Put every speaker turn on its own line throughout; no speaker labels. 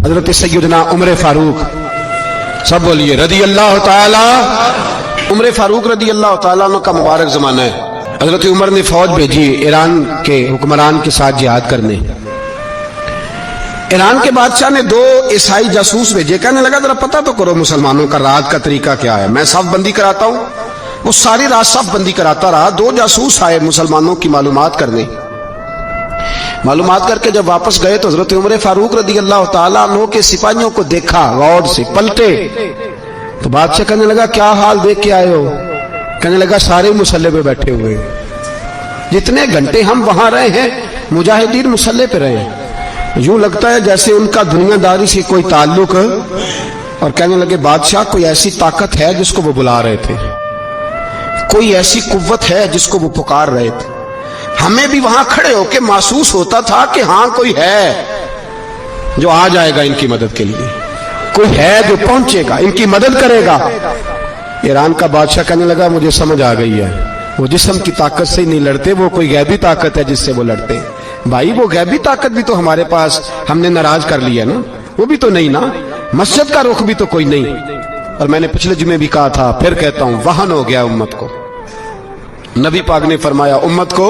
حضرت سیدنا عمر فاروق، سب بولیے رضی اللہ تعالی۔ عمر فاروق رضی اللہ تعالیٰ عنہ کا مبارک زمانہ ہے۔ حضرت عمر نے فوج بھیجی ایران کے حکمران کے ساتھ جہاد کرنے۔ ایران کے بادشاہ نے 2 عیسائی جاسوس بھیجے، کہنے لگا ذرا پتہ تو کرو مسلمانوں کا رات کا طریقہ کیا ہے، میں صف بندی کراتا ہوں۔ وہ ساری رات صف بندی کراتا رہا۔ 2 جاسوس آئے مسلمانوں کی معلومات کرنے۔ معلومات کر کے جب واپس گئے تو حضرت عمر فاروق رضی اللہ تعالیٰ عنہ کے سپاہیوں کو دیکھا، غور سے پلٹے تو بادشاہ کہنے لگا کیا حال دیکھ کے آئے ہو؟ کہنے لگا سارے مسلح پہ بیٹھے ہوئے، جتنے گھنٹے ہم وہاں رہے ہیں مجاہدین مسلح پہ رہے ہیں، یوں لگتا ہے جیسے ان کا دنیا داری سے کوئی تعلق۔ اور کہنے لگے بادشاہ کوئی ایسی طاقت ہے جس کو وہ بلا رہے تھے، کوئی ایسی قوت ہے جس کو وہ پکار رہے تھے، ہمیں بھی وہاں کھڑے ہو کے محسوس ہوتا تھا کہ ہاں کوئی ہے جو آ جائے گا ان کی مدد کے لیے، کوئی ہے جو پہنچے گا ان کی مدد کرے گا۔ ایران کا بادشاہ کہنے لگا مجھے سمجھ آ گئی ہے، وہ جسم کی طاقت سے نہیں لڑتے، وہ کوئی غیبی طاقت ہے جس سے وہ لڑتے ہیں۔ بھائی وہ غیبی طاقت بھی تو ہمارے پاس ہم نے ناراض کر لیا نا، وہ بھی تو نہیں نا، مسجد کا رخ بھی تو کوئی نہیں۔ اور میں نے پچھلے جمعے بھی کہا تھا، پھر کہتا ہوں، وہن ہو گیا امت کو۔ نبی پاک نے فرمایا امت کو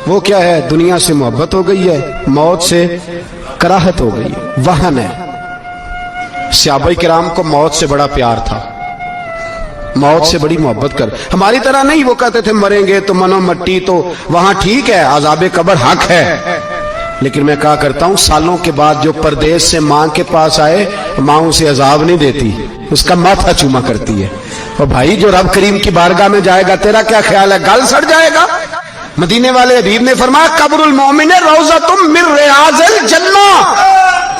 وہ کیا ہے، دنیا سے محبت ہو گئی ہے، موت سے کراہت ہو گئی ہے، وہن ہے۔ صحابہ کرام کو موت سے بڑا پیار تھا، موت سے بڑی محبت کر، ہماری طرح نہیں وہ کہتے تھے مریں گے تو منو مٹی، تو وہاں ٹھیک ہے عذاب قبر حق ہے، لیکن میں کہا کرتا ہوں سالوں کے بعد جو پردیس سے ماں کے پاس آئے، ماں اسے عذاب نہیں دیتی، اس کا ماتھا چوما کرتی ہے۔ اور بھائی جو رب کریم کی بارگاہ میں جائے گا تیرا کیا خیال ہے، گل سڑ جائے گا؟ مدینے والے حبیب نے فرمایا قبر المومن روضۃ من ریاض الجنہ،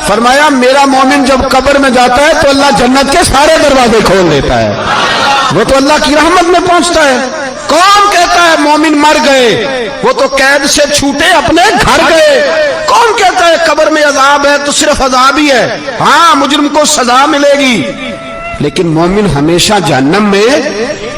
فرمایا میرا مومن جب قبر میں جاتا ہے تو اللہ جنت کے سارے دروازے کھول دیتا ہے، وہ تو اللہ کی رحمت میں پہنچتا ہے۔ کون کہتا ہے مومن مر گئے، وہ تو قید سے چھوٹے اپنے گھر گئے۔ کون کہتا ہے قبر میں عذاب ہے تو صرف عذاب ہی ہے، ہاں مجرم کو سزا ملے گی، لیکن مومن ہمیشہ جہنم میں،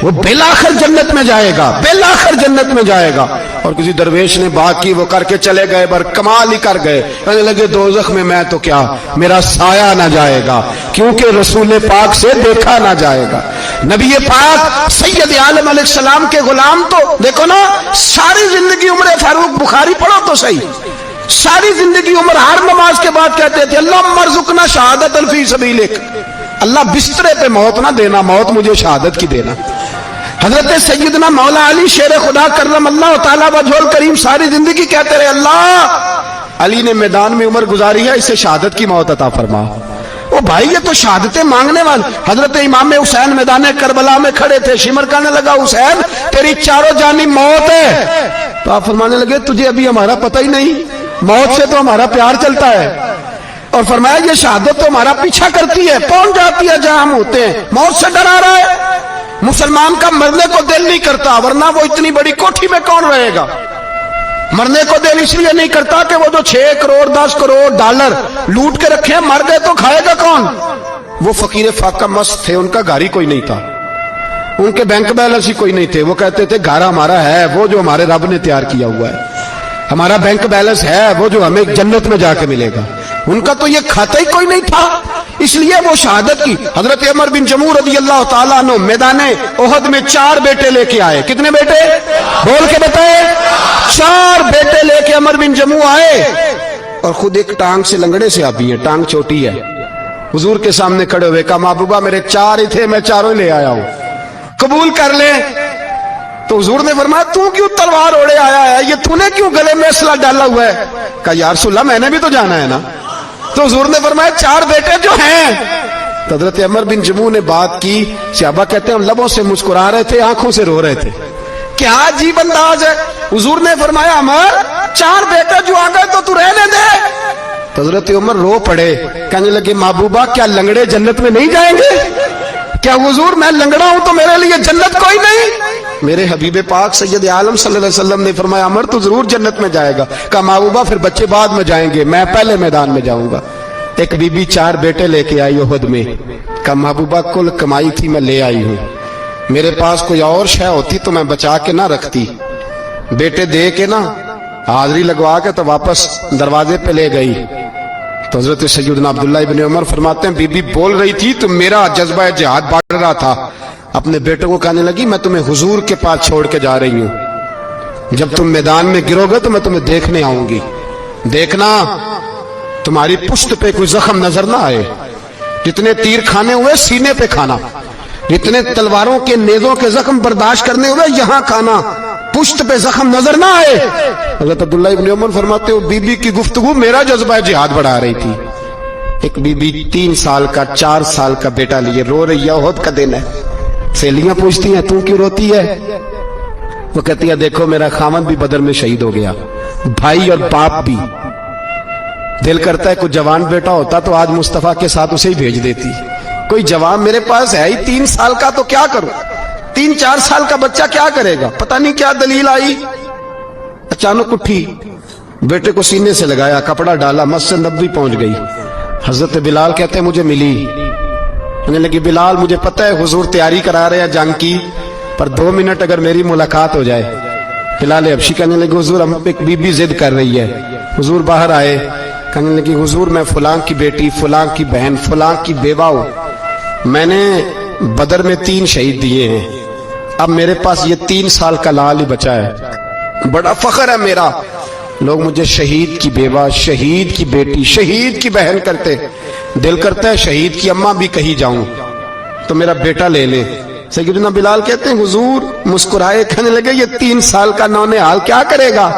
وہ بالآخر جنت میں جائے گا، بالآخر جنت میں جائے گا۔ اور کسی درویش نے بات کی، وہ کر کے چلے گئے، بر کمال ہی کر گئے، کہنے لگے دوزخ میں میں تو کیا، میرا سایہ نہ جائے گا، کیونکہ رسول پاک سے دیکھا نہ جائے گا۔ نبی پاک سید عالم علیہ السلام کے غلام تو دیکھو نا، ساری زندگی عمر فاروق، بخاری پڑھو تو صحیح، ساری زندگی عمر ہر نماز کے بعد کہتے تھے اللہم ارزقنا شہادت فی سبیلک، اللہ بسترے پہ موت نہ دینا، موت مجھے شہادت کی دینا۔ حضرت سیدنا مولا علی شیر خدا کرم اللہ تعالیٰ وجہ الکریم ساری زندگی کہتے رہے اللہ، علی نے میدان میں عمر گزاری ہے، اسے شہادت کی موت عطا فرما۔ او بھائی یہ تو شہادتیں مانگنے والے۔ حضرت امام حسین میدان کربلا میں کھڑے تھے، شمر کہنے لگا حسین تیری چاروں جانب موت ہے، تو آپ فرمانے لگے تجھے ابھی ہمارا پتہ ہی نہیں، موت سے تو ہمارا پیار چلتا ہے، اور فرمایا یہ شہادت تو ہمارا پیچھا کرتی ہے، پہنچ جاتی ہے جہاں ہم ہوتے ہیں، موت سے ڈرا رہا ہے۔ مسلمان کا مرنے کو دل نہیں کرتا، ورنہ وہ اتنی بڑی کوٹھی میں کون رہے گا؟ مرنے کو دل اس لیے نہیں کرتا کہ وہ جو 6 کروڑ 10 کروڑ ڈالر لوٹ کے رکھے ہیں، مر گئے تو کھائے گا کون؟ وہ فقیر فاقہ مست تھے، ان کا گھر ہی کوئی نہیں تھا، ان کے بینک بیلنس ہی کوئی نہیں تھے، وہ کہتے تھے گھر ہمارا ہے وہ جو ہمارے رب نے تیار کیا ہوا ہے، ہمارا بینک بیلنس ہے وہ جو ہمیں جنت میں جا کے ملے گا، ان کا تو یہ کھاتا ہی کوئی نہیں تھا، اس لیے وہ شہادت کی۔ حضرت عمر بن جموع رضی اللہ تعالیٰ عنہ میدان احد میں 4 بیٹے لے کے آئے، کتنے بیٹے؟ بول کے بتائے، 4 بیٹے لے کے عمر بن جموع آئے، اور خود ایک ٹانگ سے لنگڑے سے آبی ہیں، ٹانگ چھوٹی ہے، حضور کے سامنے کھڑے ہوئے کہا محبوبہ میرے 4 ہی تھے، میں 4 ہی لے آیا ہوں، قبول کر لے۔ تو حضور نے فرمایا تو کیوں تلوار اوڑے آیا ہے، یہ تو نے کیوں گلے میں اسلحہ ڈالا ہوا ہے؟ کہا یا رسول اللہ میں نے بھی تو جانا ہے نا۔ تو حضور نے فرمایا 4 بیٹے جو ہیں۔ تو حضرت عمر بن جموع نے بات کی، صحابہ کہتے ہیں ہم لبوں سے مسکرا رہے تھے، آنکھوں سے رو رہے تھے، کیا عجیب انداز ہے۔ حضور نے فرمایا عمر 4 بیٹے جو آ گئے تو رہنے دے۔ تو حضرت عمر رو پڑے، کہنے لگے محبوبہ کیا لنگڑے جنت میں نہیں جائیں گے؟ کیا حضور میں لنگڑا ہوں تو میرے لیے جنت کوئی نہیں؟ میرے حبیب پاک سید عالم صلی اللہ علیہ وسلم نے فرمایا عمر تو ضرور جنت میں جائے گا۔ کہا محبوبہ پھر بچے بعد میں جائیں گے، میں پہلے میدان میں جاؤں گا۔ ایک بی بی 4 بیٹے لے کے آئی احد میں، کہا محبوبہ کل کمائی تھی میں لے آئی ہوں، میرے پاس کوئی اور شے ہوتی تو میں بچا کے نہ رکھتی، بیٹے دے کے نا حاضری لگوا کے تو واپس دروازے پہ لے گئی، تو حضرت سیدنا عبداللہ ابن عمر فرماتے ہیں بی بی بول رہی تھی تو میرا جذبہ جہاد بڑھ رہا تھا. اپنے بیٹوں کو کہنے لگی میں تمہیں حضور کے پاس چھوڑ کے جا رہی ہوں, جب تم میدان میں گرو گے تو میں تمہیں دیکھنے آؤں گی, دیکھنا تمہاری پشت پہ کوئی زخم نظر نہ آئے, جتنے تیر کھانے ہوئے سینے پہ کھانا, جتنے تلواروں کے نیزوں کے زخم برداشت کرنے ہوئے یہاں کھانا, پشت پہ زخم نظر نہ آئے. حضرت عبداللہ ابن عمر فرماتے ہو بی بی کی گفتگو میرا جذبہ جہاد بڑھا رہی تھی. ایک بی بی 3 سال کا 4 سال کا بیٹا لیے رو رہی ہے, احد کا دن ہے. سہیلیاں پوچھتی ہیں تو کیوں روتی ہے؟ وہ کہتی ہے دیکھو میرا خامد بھی بدر میں شہید ہو گیا, بھائی اور باپ بھی. دل کرتا ہے کوئی جوان بیٹا ہوتا تو آج مصطفیٰ کے ساتھ اسے ہی بھیج دیتی. کوئی جوان میرے پاس ہے ہی 3 سال کا تو کیا کروں, 3-4 سال کا بچہ کیا کرے گا؟ پتہ نہیں کیا دلیل آئی, اچانک اٹھی, بیٹے کو سینے سے لگایا, کپڑا ڈالا, مسجد نبوی پہنچ گئی. حضرت بلال کہتے ہیں مجھے ملی, کہنے لگی بلال مجھے پتہ ہے حضور تیاری کرا رہے ہیں جنگ کی, پر 2 منٹ اگر میری ملاقات ہو جائے. بلال حبشی کہنے لگے حضور ہم ایک بی بی ضد کر رہی ہے. حضور باہر آئے, کہنے لگی حضور میں فلاں کی بیٹی, فلاں کی بہن, فلاں کی بیوہ ہوں, میں نے بدر میں 3 شہید دیے ہیں, اب میرے پاس یہ 3 سال کا لال ہی بچا ہے, بڑا فخر ہے میرا. لوگ مجھے شہید کی بیوہ, شہید کی بیٹی, شہید کی بہن کرتے, دل کرتا ہے شہید کی اماں بھی کہیں جاؤں تو میرا بیٹا لے لے. سیدنا بلال کہتے ہیں حضور مسکرائے, کہنے لگے یہ 3 سال کا نونہال کیا کرے گا؟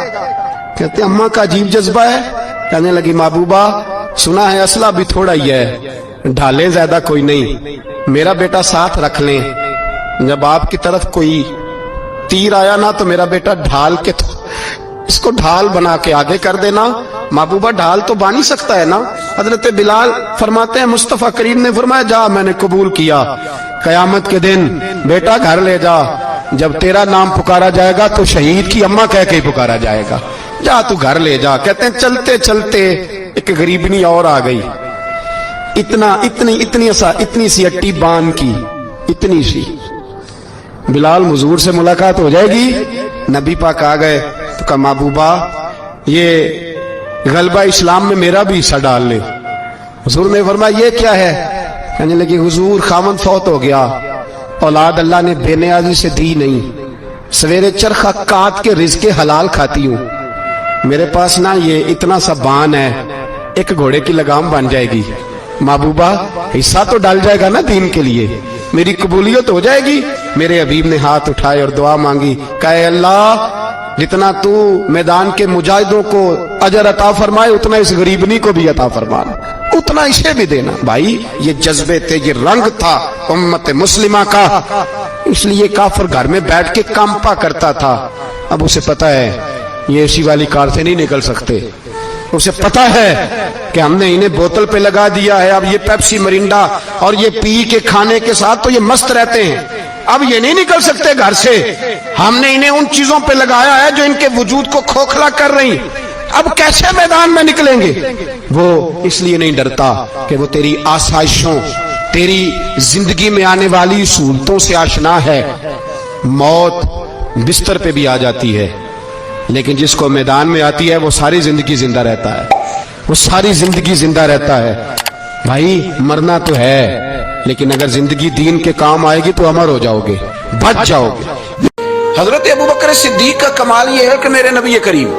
کہتے ہیں اماں کا عجیب جذبہ ہے. کہنے لگی محبوبہ سنا ہے اسلحہ بھی تھوڑا ہی ہے, ڈھالیں زیادہ کوئی نہیں, میرا بیٹا ساتھ رکھ لیں, جب آپ کی طرف کوئی تیر آیا نا تو میرا بیٹا ڈھال کے اس کو ڈھال بنا کے آگے کر دینا. محبوبہ ڈھال تو بانی سکتا ہے نا. حضرت بلال فرماتے ہیں مصطفیٰ کریم نے فرمایا جا میں نے قبول کیا, قیامت کے دن بیٹا گھر لے جا, جب تیرا نام پکارا جائے گا تو شہید کی اماں کہہ کے ہی پکارا جائے گا, جا تو گھر لے جا. کہتے ہیں چلتے چلتے ایک غریبنی اور آ گئی, اتنی سی اٹی بان کی, اتنی سی. بلال حضور سے ملاقات ہو جائے گی, نبی پاک آ گئے تو کہا محبوبہ یہ غلبہ اسلام میں میرا بھی حصہ ڈال لے. حضور نے فرمایا یہ کیا ہے؟ کہنے لگی حضور خامد فوت ہو گیا, اولاد اللہ نے بے نیازی سے دی نہیں, سویرے چرخہ کاٹ کے رزق حلال کھاتی ہوں, میرے پاس نا یہ اتنا سا بان ہے, ایک گھوڑے کی لگام بن جائے گی. محبوبہ حصہ تو ڈال جائے گا نا دین کے لیے, میری قبولیت ہو جائے گی. میرے حبیب نے ہاتھ اٹھائے اور دعا مانگی, کہے اللہ جتنا تو میدان کے مجاہدوں کو اجر عطا فرمائے اتنا اس غریبنی کو بھی عطا فرمانا, اتنا اسے بھی دینا. بھائی یہ جذبے تھے, یہ رنگ تھا امت مسلمہ کا, اس لیے کافر گھر میں بیٹھ کے کانپا کرتا تھا. اب اسے پتا ہے یہ اسی والی کار سے نہیں نکل سکتے, اسے پتا ہے کہ ہم نے انہیں بوتل پہ لگا دیا ہے, اب یہ پیپسی مرینڈا اور یہ پی کے کھانے کے ساتھ تو یہ مست رہتے ہیں, اب یہ نہیں نکل سکتے گھر سے, ہم نے انہیں ان چیزوں پہ لگایا ہے جو ان کے وجود کو کھوکھلا کر رہی, اب کیسے میدان میں نکلیں گے؟ وہ اس لیے نہیں ڈرتا کہ وہ تیری آسائشوں, تیری زندگی میں آنے والی سہولتوں سے آشنا ہے. موت بستر پہ بھی آ جاتی ہے, لیکن جس کو میدان میں آتی ہے وہ ساری زندگی زندہ رہتا ہے, وہ ساری زندگی زندہ رہتا ہے. بھائی مرنا تو ہے, لیکن اگر زندگی دین کے کام آئے گی تو امر ہو جاؤ گے, بچ جاؤ گے. حضرت ابوبکر صدیق کا کمال یہ ہے کہ میرے نبی کریم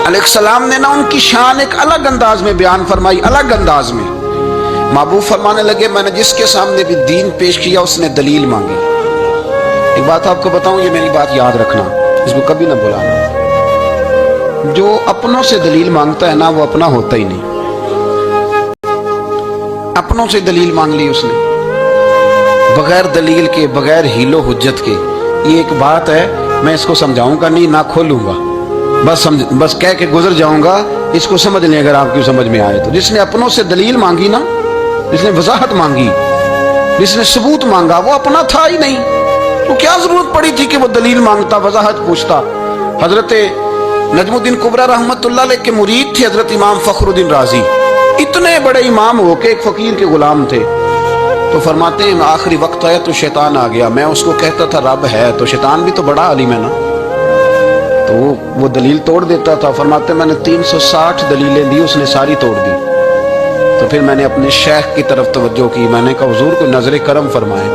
علیہ السلام نے نا ان کی شان ایک الگ انداز میں بیان فرمائی, الگ انداز میں. محبوب فرمانے لگے میں نے جس کے سامنے بھی دین پیش کیا اس نے دلیل مانگی. ایک بات آپ کو بتاؤں, یہ میری بات یاد رکھنا, اس کو کبھی نہ بلانا. جو اپنوں سے دلیل مانگتا ہے نا وہ اپنا ہوتا ہی نہیں. اپنوں سے دلیل مانگ لی اس نے, بغیر دلیل کے, بغیر حیل و حجت کے. یہ ایک بات ہے, میں اس کو سمجھاؤں گا نہیں, نہ کھولوں گا, بس کہہ کے گزر جاؤں گا. اس کو سمجھ لیں اگر آپ کی سمجھ میں آئے تو. جس نے اپنوں سے دلیل مانگی نا, جس نے وضاحت مانگی, جس نے ثبوت مانگا, وہ اپنا تھا ہی نہیں. تو کیا ضرورت پڑی تھی کہ وہ دلیل مانگتا, وضاحت پوچھتا. حضرت نجم الدین کبریٰ رحمت اللہ علیہ کے مرید تھے حضرت امام فخر الدین رازی, اتنے بڑے امام ہو کے ایک فقیر کے غلام تھے. تو فرماتے ہیں آخری وقت آیا تو شیطان آ گیا, میں اس کو کہتا تھا رب ہے, تو شیطان بھی تو بڑا عالم ہے نا, تو وہ دلیل توڑ دیتا تھا. فرماتے ہیں میں نے 360 دلیلیں دی, اس نے ساری توڑ دی. پھر میں نے اپنے شیخ کی طرف توجہ کی. میں نے کہا حضور کو نظر کرم فرمائے.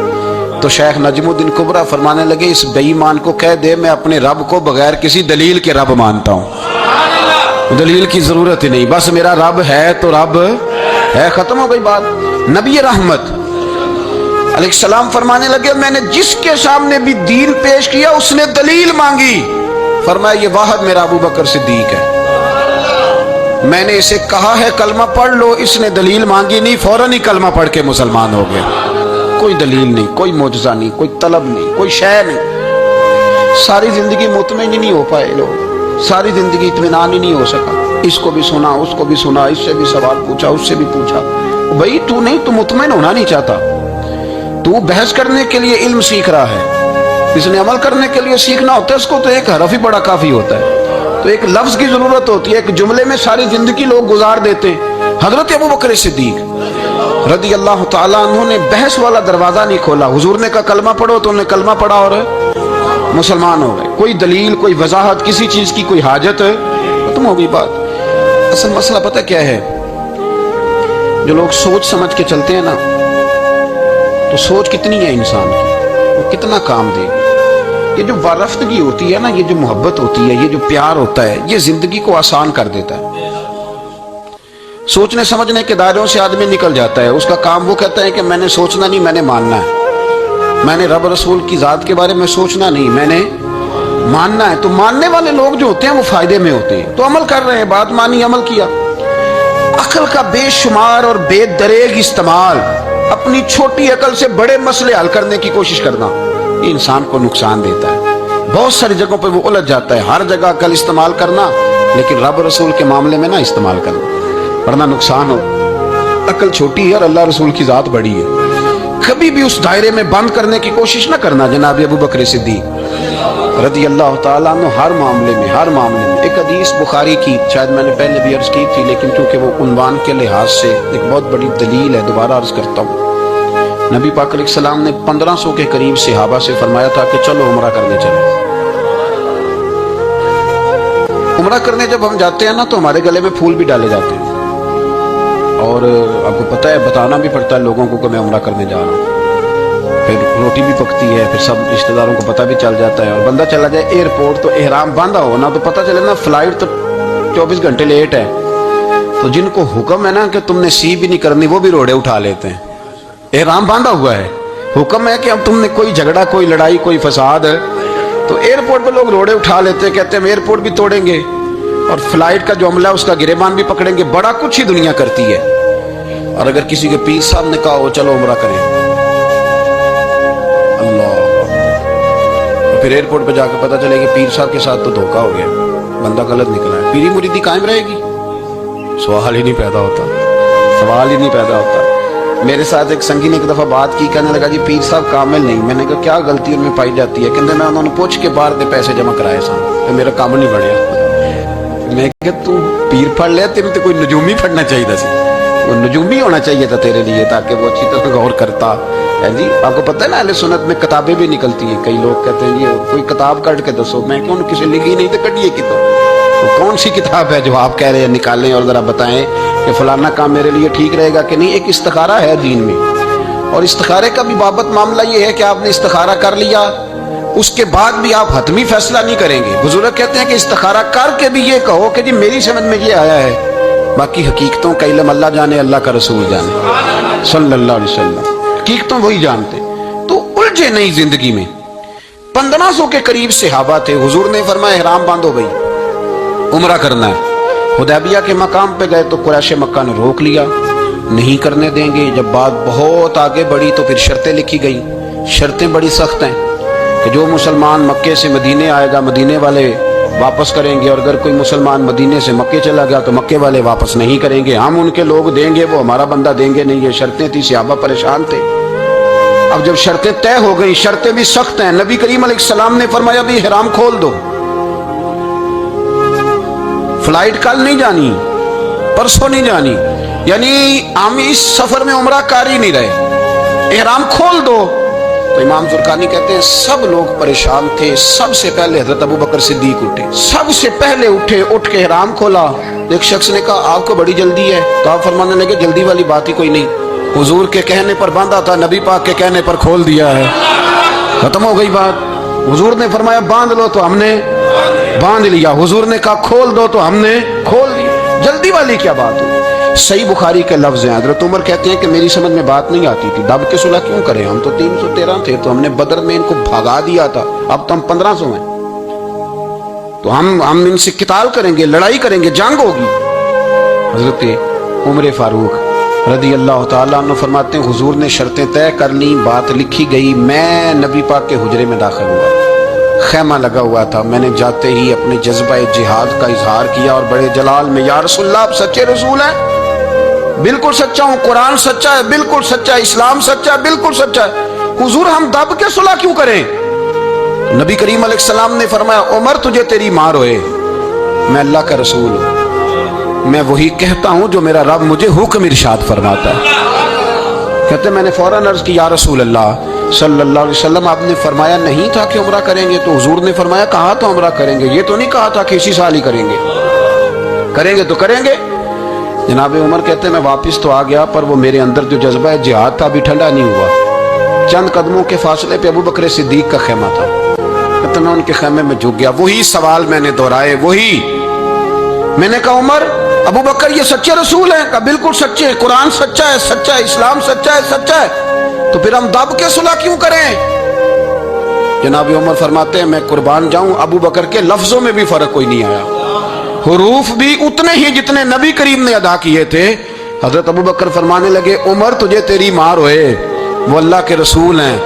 تو شیخ نجم الدین کبریٰ فرمانے لگے اس بے ایمان کو کہہ دے میں اپنے رب کو بغیر کسی دلیل کے رب مانتا ہوں, دلیل کی ضرورت ہی نہیں, بس میرا رب ہے تو رب ہے, ختم ہو گئی بات. نبی رحمت علیہ السلام فرمانے لگے میں نے جس کے سامنے بھی دین پیش کیا اس نے دلیل مانگی, فرمایا یہ واحد میرا ابو بکر صدیق ہے. میں نے اسے کہا ہے کلمہ پڑھ لو, اس نے دلیل مانگی نہیں, فوراً ہی کلمہ پڑھ کے مسلمان ہو گیا. کوئی دلیل نہیں, کوئی معجزہ نہیں, کوئی طلب نہیں, کوئی شے نہیں. ساری زندگی مطمئن ہی نہیں ہو پائے لوگ, ساری زندگی اطمینان ہی نہیں ہو سکا. اس کو بھی سنا, اس کو بھی سنا, اس سے بھی سوال پوچھا, اس سے بھی پوچھا. بھائی تو نہیں, تو مطمئن ہونا نہیں چاہتا. تو بحث کرنے کے لیے علم سیکھ رہا ہے, اس نے عمل کرنے کے لیے سیکھنا ہوتا ہے. اس کو تو ایک حرف ہی بڑا کافی ہوتا ہے, تو ایک لفظ کی ضرورت ہوتی ہے, ایک جملے میں ساری زندگی لوگ گزار دیتے. حضرت ابو بکر صدیق رضی اللہ تعالیٰ عنہ نے بحث والا دروازہ نہیں کھولا. حضور نے کہا کلمہ پڑھو تو انہوں نے کلمہ پڑھا اور مسلمان ہو گئے. کوئی دلیل, کوئی وضاحت, کسی چیز کی کوئی حاجت, ختم ہو گئی بات. اصل مسئلہ پتہ کیا ہے, جو لوگ سوچ سمجھ کے چلتے ہیں نا, تو سوچ کتنی ہے انسان کی, وہ کتنا کام دے گی. یہ جو وارفتگی ہوتی ہے نا, یہ جو محبت ہوتی ہے, یہ جو پیار ہوتا ہے, یہ زندگی کو آسان کر دیتا ہے. سوچنے سمجھنے کے دائروں سے آدمی نکل جاتا ہے. اس کا کام وہ کہتا ہے کہ میں نے سوچنا نہیں, میں نے ماننا ہے. میں نے رب رسول کی ذات کے بارے میں سوچنا نہیں, میں نے ماننا ہے. تو ماننے والے لوگ جو ہوتے ہیں وہ فائدے میں ہوتے ہیں. تو عمل کر رہے ہیں, بات مانی, عمل کیا. عقل کا بے شمار اور بے دریغ استعمال, اپنی چھوٹی عقل سے بڑے مسئلے حل کرنے کی کوشش کرنا, یہ انسان کو نقصان دیتا ہے. بہت ساری جگہوں پہ وہ الجھ جاتا ہے. ہر جگہ عقل استعمال کرنا, لیکن رب رسول کے معاملے میں نہ استعمال کرنا, ورنہ نقصان ہو. عقل چھوٹی ہے اور اللہ رسول کی ذات بڑی ہے. کبھی بھی اس دائرے میں بند کرنے کی کوشش نہ کرنا. جناب ابو بکر صدیق رضی اللہ تعالیٰ عنہ ہر معاملے میں, ہر معاملے میں. ایک حدیث بخاری کی, شاید میں نے پہلے بھی عرض کی تھی, لیکن چونکہ وہ عنوان کے لحاظ سے ایک بہت بڑی دلیل ہے, دوبارہ عرض کرتا ہوں. نبی پاک علیہ السلام نے 1500 کے قریب صحابہ سے فرمایا تھا کہ چلو عمرہ کرنے چلیں. عمرہ کرنے جب ہم جاتے ہیں نا, تو ہمارے گلے میں پھول بھی ڈالے جاتے ہیں, اور آپ کو پتہ ہے بتانا بھی پڑتا ہے لوگوں کو کہ میں عمرہ کرنے جا رہا ہوں. پھر روٹی بھی پکتی ہے, پھر سب رشتہ داروں کو پتہ بھی چل جاتا ہے. اور بندہ چلا جائے ایئرپورٹ, تو احرام باندھا ہو نا, تو پتہ چلے نا فلائٹ تو 24 گھنٹے لیٹ ہے, تو جن کو حکم ہے نا کہ تم نے سی بھی نہیں کرنی, وہ بھی روڑے اٹھا لیتے ہیں. احرام باندھا ہوا ہے, حکم ہے کہ اب تم نے کوئی جھگڑا, کوئی لڑائی, کوئی فساد ہے, تو ایئرپورٹ پہ لوگ روڑے اٹھا لیتے ہیں, کہتے ہیں ہم ایئرپورٹ بھی توڑیں گے, اور فلائٹ کا جو عملہ ہے اس کا گریبان بھی پکڑیں گے. بڑا کچھ ہی دنیا کرتی ہے. اور اگر کسی کے پیر صاحب نے کہا ہو چلو عمرہ کریں, اللہ, اور پھر ایئرپورٹ پہ جا کے پتہ چلے کہ پیر صاحب کے ساتھ تو دھوکہ ہو گیا, بندہ غلط نکلا ہے, پیری مریدی قائم رہے گی؟ سوال ہی نہیں پیدا ہوتا, سوال ہی نہیں پیدا ہوتا. میرے ساتھ ایک سنگی نے ایک دفعہ بات کی, کہنے لگا جی پیر صاحب کامل نہیں. میں نے کہا کیا غلطی ان میں پائی جاتی ہے؟ کہتے میں انہوں نے پوچھ کے باہر دے پیسے جمع کرائے سن, تو میرا کام نہیں بڑھیا. میں کہ تو پیر پڑھ لے, تیرے تو کوئی نجومی پڑھنا چاہیے تھا, وہ نجومی ہونا چاہیے تھا تیرے لیے, تاکہ وہ اچھی طرح غور کرتا ہے. جی آپ کو پتہ ہے نا اہل سنت میں کتابیں بھی نکلتی ہیں. کئی لوگ کہتے ہیں یہ کوئی کتاب کٹ کے دسو. میں کیوں کسی لکھی نہیں, تو کٹیے کی تو کون سی کتاب ہے جو آپ کہہ رہے ہیں نکالیں اور ذرا بتائیں کہ فلانا کام میرے لیے ٹھیک رہے گا کہ نہیں. ایک استخارہ ہے دین میں, اور استخارے کا بھی بابت معاملہ یہ ہے کہ آپ نے استخارہ کر لیا, اس کے بعد بھی آپ حتمی فیصلہ نہیں کریں گے. بزرگ کہتے ہیں کہ استخارہ کر کے بھی یہ کہو کہ جی میری سمجھ میں یہ آیا ہے, باقی حقیقتوں کا علم اللہ جانے, اللہ کا رسول جانے صلی اللہ علیہ وسلم, حقیقتوں وہی جانتے. تو الجھے نہیں زندگی میں. 1500 کے قریب صحابہ تھے. حضور نے فرمایا احرام باندھو بھائی, عمرہ کرنا ہے. حدیبیہ کے مقام پہ گئے تو قریش مکہ نے روک لیا, نہیں کرنے دیں گے. جب بات بہت آگے بڑھی تو پھر شرطیں لکھی گئی. شرطیں بڑی سخت ہیں کہ جو مسلمان مکے سے مدینے آئے گا, مدینے والے واپس کریں گے, اور اگر کوئی مسلمان مدینے سے مکے چلا گیا تو مکے والے واپس نہیں کریں گے. ہم ان کے لوگ دیں گے, وہ ہمارا بندہ دیں گے نہیں. یہ شرطیں تھی, صحابہ پریشان تھے. اب جب شرطیں طے ہو گئی, شرطیں بھی سخت ہیں, نبی کریم علیہ السلام نے فرمایا بھی احرام کھول دو, فلائٹ کل نہیں جانی, پرسوں نہیں جانی, یعنی ہم اس سفر میں عمرہ کر ہی نہیں رہے, احرام کھول دو. تو امام زرقانی کہتے ہیں سب لوگ پریشان تھے، سب سے پہلے حضرت ابو بکر صدیق اٹھے، سب سے پہلے اٹھے، اٹھ کے احرام کھولا۔ ایک شخص نے کہا آپ کو بڑی جلدی ہے، تو آپ فرمانے لگے جلدی والی بات ہی کوئی نہیں، حضور کے کہنے پر باندھا تھا، نبی پاک کے کہنے پر کھول دیا ہے، ختم ہو گئی بات۔ حضور نے فرمایا باندھ لو تو ہم نے باندھ لیا، حضور نے کہا کھول دو تو ہم نے کھول دیا، جلدی والی کیا بات ہوئی؟ صحیح بخاری کے لفظ ہیں، حضرت عمر کہتے ہیں کہ میری سمجھ میں بات نہیں آتی تھی، دب کے صلح کیوں کریں، ہم تو 313 تھے، تو ہم نے بدر میں ان کو بھگا دیا تھا، اب تو ہم 1500 ہیں، تو ہم ان سے قتال کریں گے، لڑائی کریں گے، جنگ ہوگی۔ حضرت عمر فاروق رضی اللہ تعالیٰ عنہ فرماتے ہیں حضور نے شرطیں طے کر لیں، بات لکھی گئی، میں نبی پاک کے حجرے میں داخل ہوا، خیمہ لگا ہوا تھا، میں نے جاتے ہی اپنے جذبہ جہاد کا اظہار کیا اور بڑے جلال میں یا رسول اللہ آپ سچے رسول ہیں؟ بالکل سچا ہوں، قرآن سچا ہے، بالکل سچا ہے، اسلام سچا ہے، بالکل سچا ہے، حضور ہم دب کے صلح کیوں کریں؟ نبی کریم علیہ السلام نے فرمایا عمر تجھے تیری ماں روئے، میں اللہ کا رسول ہوں، میں وہی کہتا ہوں جو میرا رب مجھے حکم ارشاد فرماتا ہے۔ کہتے میں نے فوراً عرض کی یا رسول اللہ صلی اللہ علیہ وسلم آپ نے فرمایا نہیں تھا کہ عمرہ کریں گے، تو حضور نے فرمایا کہا تو عمرہ کریں گے، یہ تو نہیں کہا تھا کہ اسی سال ہی کریں گے، کریں گے تو کریں گے۔ جناب عمر کہتے ہیں میں واپس تو آ گیا، پر وہ میرے اندر جو جذبہ جہاد تھا ابھی ٹھنڈا نہیں ہوا۔ چند قدموں کے فاصلے پہ ابو بکر صدیق کا خیمہ تھا، کہتے میں ان کے خیمے میں جھک گیا، وہی سوال میں نے دہرائے، وہی میں نے کہا عمر ابو بکر یہ سچے رسول ہیں؟ کہا بالکل سچے، قرآن سچا ہے، سچا ہے، اسلام سچا ہے، سچا ہے، تو پھر ہم دب کے صلح کیوں کریں؟ جناب عمر فرماتے ہیں میں قربان جاؤں ابو بکر کے لفظوں میں بھی فرق کوئی نہیں آیا، حروف بھی اتنے ہی جتنے نبی کریم نے ادا کیے تھے۔ حضرت ابو بکر فرمانے لگے عمر تجھے تیری ماں روئے، وہ اللہ کے رسول ہیں،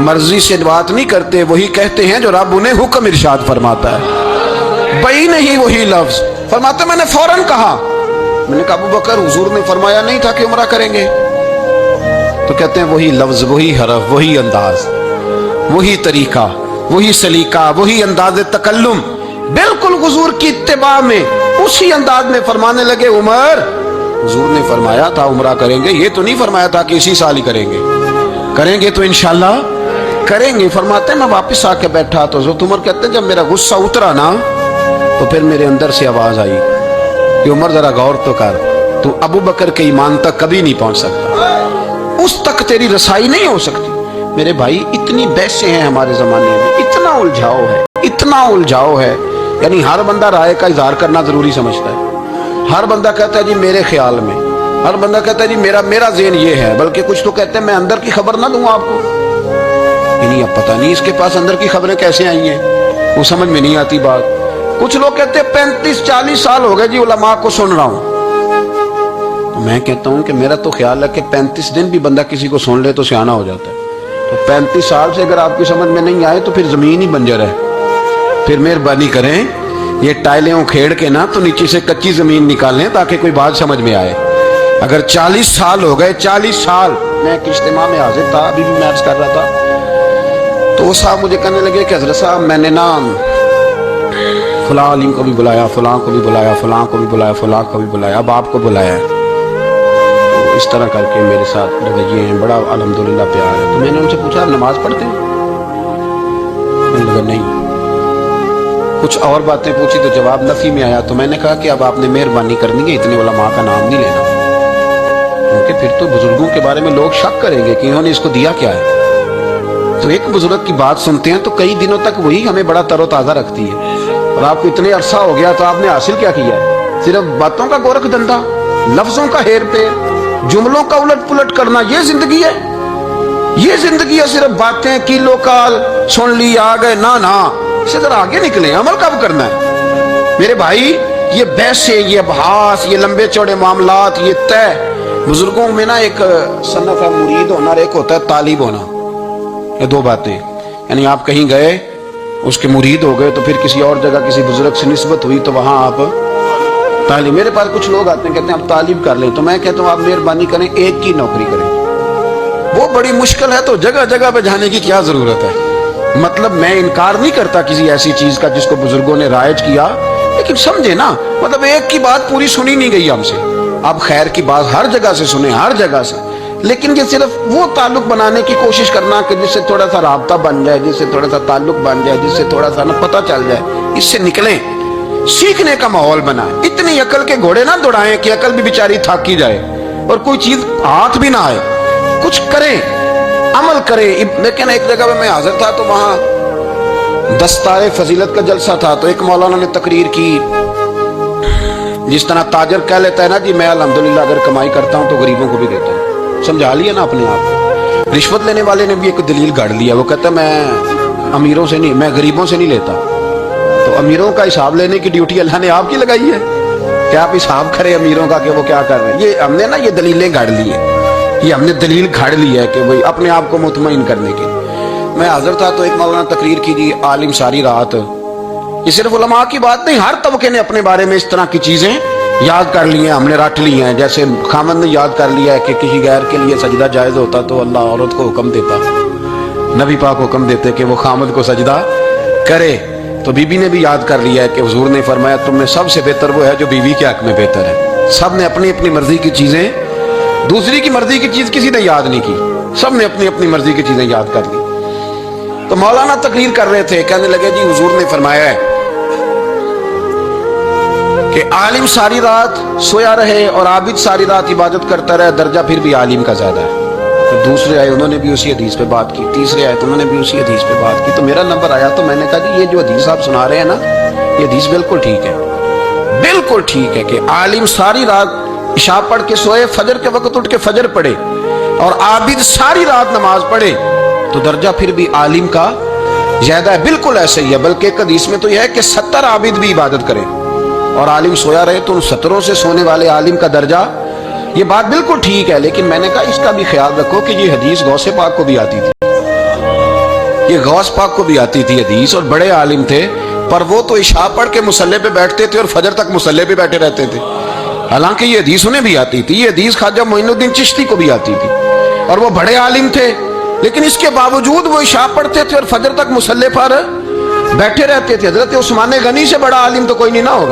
مرضی سے بات نہیں کرتے، وہی کہتے ہیں جو رب انہیں حکم ارشاد فرماتا ہے، بئی نہیں وہی لفظ۔ فرماتے میں نے فوراً کہا، میں نے کہا ابو بکر حضور نے فرمایا نہیں تھا کہ عمرہ کریں گے؟ تو کہتے ہیں وہی لفظ، وہی حرف، وہی انداز، وہی طریقہ، وہی سلیقہ، وہی انداز تکلم، بالکل حضور کی اتباع میں اسی انداز میں فرمانے لگے عمر حضور نے فرمایا تھا عمرہ کریں گے، یہ تو نہیں فرمایا تھا کہ اسی سال ہی کریں گے، کریں گے تو انشاءاللہ کریں گے۔ فرماتے ہیں میں واپس آ کے بیٹھا تو حضرت عمر کہتے ہیں جب میرا غصہ اترا نا تو پھر میرے اندر سے آواز آئی کہ عمر ذرا غور تو کر، تو ابو بکر کے ایمان تک کبھی نہیں پہنچ سکتا، اس تک تیری رسائی نہیں ہو سکتی۔ میرے بھائی اتنی بحثیں ہیں ہمارے زمانے میں، اتنا الجھاؤ ہے، اتنا الجھاؤ ہے، یعنی ہر بندہ رائے کا اظہار کرنا ضروری سمجھتا ہے، ہر بندہ کہتا ہے جی میرے خیال میں، ہر بندہ کہتا ہے جی میرا ذہن یہ ہے، بلکہ کچھ تو کہتے ہیں میں اندر کی خبر نہ دوں آپ کو، یعنی اب پتہ نہیں اس کے پاس اندر کی خبریں کیسے آئی ہیں، وہ سمجھ میں نہیں آتی بات۔ کچھ لوگ کہتے ہیں 35-40 سال ہو گئے جی علماء کو سن رہا ہوں، تو میں کہتا ہوں کہ میرا تو خیال ہے کہ 35 دن بھی بندہ کسی کو سن لے تو سیانا ہو جاتا ہے، تو 35 سال سے اگر آپ کی سمجھ میں نہیں آئے تو پھر زمین ہی بنجر ہے، پھر مہربانی کریں یہ ٹائلیں کھیڑ کے نا تو نیچے سے کچی زمین نکالیں تاکہ کوئی بات سمجھ میں آئے۔ اگر 40 سال ہو گئے، 40 سال میں ایک اجتماع میں حاضر تھا، ابھی بھی میں عرض کر رہا تھا، تو وہ صاحب مجھے کہنے لگے کہ حضرت صاحب میں نے نا فلاں عالم کو بھی بلایا، فلاں کو بھی بلایا، فلاں کو بھی بلایا، فلاں کو بھی بلایا، اب آپ کو بلایا ہے، تو اس طرح کر کے میرے ساتھ رویے ہیں، بڑا الحمدللہ پیار ہے۔ تو میں نے ان سے پوچھا آپ نماز پڑھتے ہیں؟ میں نے کہا نہیں۔ کچھ اور باتیں پوچھی تو جواب نفی میں آیا، تو میں نے کہا کہ اب آپ نے مہربانی کرنی ہے اتنے علماء کا نام نہیں لینا، کیونکہ پھر تو بزرگوں کے بارے میں لوگ شک کریں گے کہ انہوں نے اس کو دیا کیا ہے۔ تو ایک بزرگ کی بات سنتے ہیں تو کئی دنوں تک وہی ہمیں بڑا تر و تازہ رکھتی ہے، اور آپ کو اتنے عرصہ ہو گیا تو آپ نے حاصل کیا کیا ہے؟ صرف باتوں کا گورکھ دھندا، لفظوں کا ہیر پھیر، جملوں کا الٹ پلٹ کرنا، یہ زندگی ہے؟ یہ زندگی ہے صرف باتیں کیلو کال سن لی آ گئے؟ نہ اسے ذرا آگے نکلیں، عمل کب کرنا ہے میرے بھائی؟ یہ بحثیں، یہ ابحاث، یہ لمبے چوڑے معاملات، یہ طے، بزرگوں میں نا ایک صنف ہے مرید ہونا اور ایک ہوتا ہے طالب ہونا، یہ دو باتیں، یعنی آپ کہیں گئے اس کے مرید ہو گئے تو پھر کسی اور جگہ کسی بزرگ سے نسبت ہوئی تو وہاں آپ طالب۔ میرے پاس کچھ لوگ آتے ہیں کہتے ہیں آپ طالب کر لیں، تو میں کہتا ہوں آپ مہربانی کریں ایک کی نوکری کریں، وہ بڑی مشکل ہے تو جگہ جگہ پہ جانے کی کیا ضرورت ہے؟ مطلب میں انکار نہیں کرتا کسی ایسی چیز کا جس کو بزرگوں نے رائج کیا، لیکن سمجھے نا، مطلب ایک کی بات پوری سنی نہیں گئی ہم سے، آپ خیر کی بات ہر جگہ سے سنیں، ہر جگہ سے، لیکن یہ صرف وہ تعلق بنانے کی کوشش کرنا کہ جس سے تھوڑا سا رابطہ بن جائے، جس سے تھوڑا سا تعلق بن جائے، جس سے تھوڑا سا پتہ چل جائے، اس سے نکلیں، سیکھنے کا ماحول بنائیں۔ اتنی عقل کے گھوڑے نہ دوڑائیں کہ عقل بھی بیچاری تھاکی جائے اور کوئی چیز ہاتھ بھی نہ آئے۔ کچھ کریں، عمل کریں۔ لیکن ایک جگہ میں حاضر تھا تو وہاں دستار فضیلت کا جلسہ تھا، تو ایک مولانا نے تقریر کی، جس طرح تاجر کہہ لیتا ہے نا جی میں الحمدللہ اگر کمائی کرتا ہوں تو غریبوں کو بھی دیتا ہوں، سمجھا لیا نا اپنے آپ۔ رشوت لینے والے نے بھی ایک دلیل گاڑ لیا، وہ کہتا ہے میں امیروں سے نہیں، میں غریبوں سے نہیں لیتا۔ تو امیروں کا حساب لینے کی ڈیوٹی اللہ نے آپ کی لگائی ہے کہ آپ حساب کریں امیروں کا کہ وہ کیا کر رہے ہیں۔ یہ ہم نے نا یہ دلیلیں گاڑ لی ہے، یہ ہم نے دلیل گھاڑ لی ہے کہ وہی اپنے آپ کو مطمئن کرنے کے۔ میں حاضر تھا تو ایک مولانا تقریر کی جی عالم ساری رات، یہ صرف علماء کی بات نہیں، ہر طبقے نے اپنے بارے میں اس طرح کی چیزیں یاد کر لی ہیں، ہم نے رٹ لی ہیں۔ جیسے خامند نے یاد کر لیا ہے کہ کسی غیر کے لیے سجدہ جائز ہوتا تو اللہ عورت کو حکم دیتا، نبی پاک حکم دیتے کہ وہ خامند کو سجدہ کرے۔ تو بی بی نے بھی یاد کر لیا ہے کہ حضور نے فرمایا تم میں سب سے بہتر وہ ہے جو بیوی کے حق میں بہتر ہے۔ سب نے اپنی اپنی مرضی کی چیزیں، دوسری کی مرضی کی چیز کسی نے یاد نہیں کی، سب نے اپنی اپنی مرضی کی چیزیں یاد کر لی۔ تو مولانا تقریر کر رہے تھے، کہنے لگے جی حضور نے فرمایا ہے کہ عالم ساری رات سویا رہے اور عابد ساری رات عبادت کرتا رہے، درجہ پھر بھی عالم کا زیادہ ہے۔ تو دوسرے آئے انہوں نے بھی اسی حدیث پہ بات کی، تیسرے آئے تو انہوں نے بھی اسی حدیث پہ بات کی۔ تو میرا نمبر آیا تو میں نے کہا جی یہ جو حدیث آپ سنا رہے ہیں نا یہ حدیث بالکل ٹھیک ہے، بالکل ٹھیک ہے کہ عالم ساری رات عشاء پڑھ کے سوئے، فجر کے وقت اٹھ کے فجر پڑھے، اور عابد ساری رات نماز پڑھے تو درجہ پھر بھی عالم کا زیادہ ہے۔ بالکل ایسے ہی ہے، بلکہ ایک حدیث میں تو یہ ہے کہ 70 عابد بھی عبادت کریں اور عالم سویا رہے تو ان 70 سے سونے والے عالم کا درجہ، یہ بات بالکل ٹھیک ہے۔ لیکن میں نے کہا اس کا بھی خیال رکھو کہ یہ حدیث غوث پاک کو بھی آتی تھی، یہ غوث پاک کو بھی آتی تھی حدیث، اور بڑے عالم تھے، پر وہ تو عشاء پڑھ کے مصلے پہ بیٹھتے تھے اور فجر تک مصلے پہ بیٹھے رہتے تھے، حالانکہ یہ حدیث انہیں بھی آتی تھی، یہ حدیث خواجہ معین الدین چشتی کو بھی آتی تھی، اور وہ بڑے عالم تھے، لیکن اس کے باوجود وہ عشاء پڑھتے تھے اور فجر تک مصلے پر بیٹھے رہتے تھے۔ حضرت عثمان غنی سے بڑا عالم تو کوئی نہیں نہ ہوگا۔